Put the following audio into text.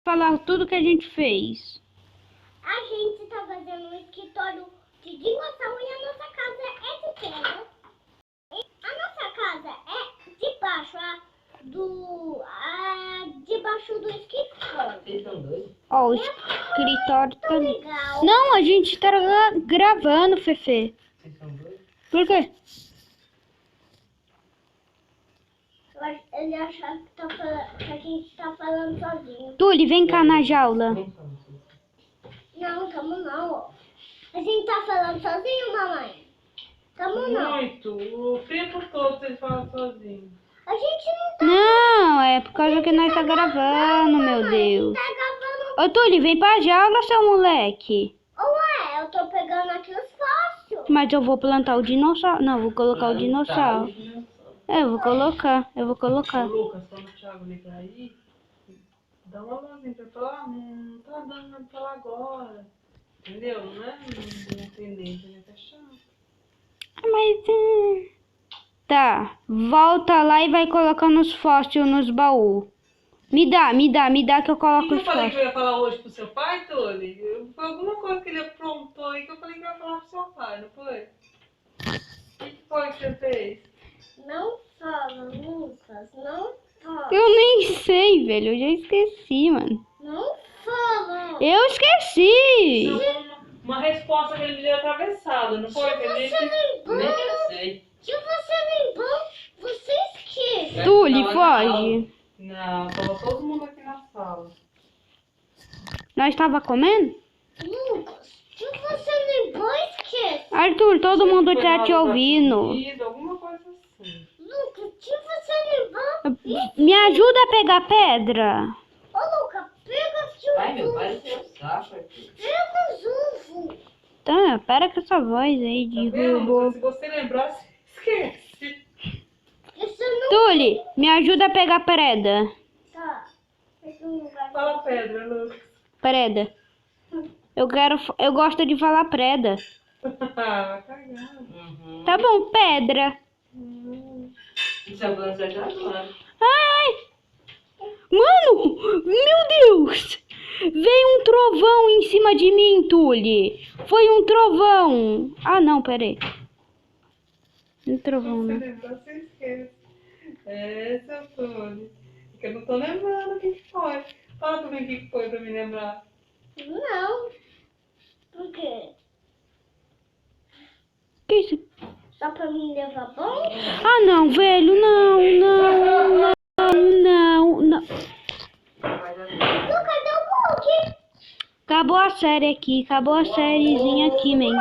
Falar tudo que a gente fez. A gente tá fazendo um escritório de dinossauro e a nossa casa é de pedra. A nossa casa é debaixo do escritório. Vocês são doidos? Ó, o escritório tá... Legal. Não, a gente tá gravando, Fefe. Vocês são doidos? Por quê? Ele acha que a gente tá falando sozinho. Tuli, vem cá na jaula. Nem são vocês. Não, tamo não. A gente tá falando sozinho, mamãe? Tamo não. Muito. O tempo todo vocês falam sozinho. A gente não tá Não, é por causa que nós tá gravando, meu Deus. tá gravando. Ô, Tuli, vem pra jaula, seu moleque. Ué, eu tô pegando aqui os fósseis. Mas eu vou plantar o dinossauro. Não, vou colocar o dinossauro. É, eu vou colocar. Ô, Lucas, quando o Thiago ligar aí, dá uma vozinha pra falar, não tá dando nada pra falar agora. Entendeu? Não é não entender, entendeu? Tá chato. Mas... Tá, volta lá e vai colocando os fósseis nos baús. Me dá que eu O coloco que eu os falei que fósseis. eu ia falar hoje pro seu pai, Tony? Foi alguma coisa que ele aprontou aí que eu falei que eu ia falar pro seu pai, não foi? O que foi que você fez? Não fala, Lucas. Não fala. Eu nem sei, velho. Eu já esqueci, mano. Não fala. Eu esqueci. Não, uma resposta que ele me deu atravessada, não foi? Que ele Você lembrou? Nem eu sei. Se você lembrou, você esquece. Tuli, Tava na aula. foge. Não, tava todo mundo aqui na sala. Nós tava comendo? Lucas, se você lembrou, esquece. Arthur, todo mundo Foi na tá hora te da ouvindo. comida, alguma coisa assim. Lucas, se você lembrou... Me ajuda a pegar pedra. Ô, Lucas, pega seu Ai, meu pai ovo. do seu saco, Arthur. Pega os ovos. Tá, para com essa voz aí de Tá vendo? robô. Se você lembrar, você esquece. Você não... Tuli, me ajuda a pegar preda. Tá. Esse lugar... Fala pedra, Lucas. Preda. Eu gosto de falar preda. Ah, cagado. Uhum. Tá bom, pedra. Isso é falando certo agora. Ai! Mano, meu Deus! Veio um trovão em cima de mim, Tuli. Foi um trovão. Ah, não, peraí. Um Se trovão, você né? lembrar, você esquece. É, seu Tony. Porque eu não tô lembrando o que foi. Fala pra mim o que foi pra me lembrar. Não. Por quê? Que isso? Só pra mim levar bom? Ah, não, velho. Não. Lucas, deu um pouquinho. Acabou a série aqui. Acabou a sériezinha aqui, man.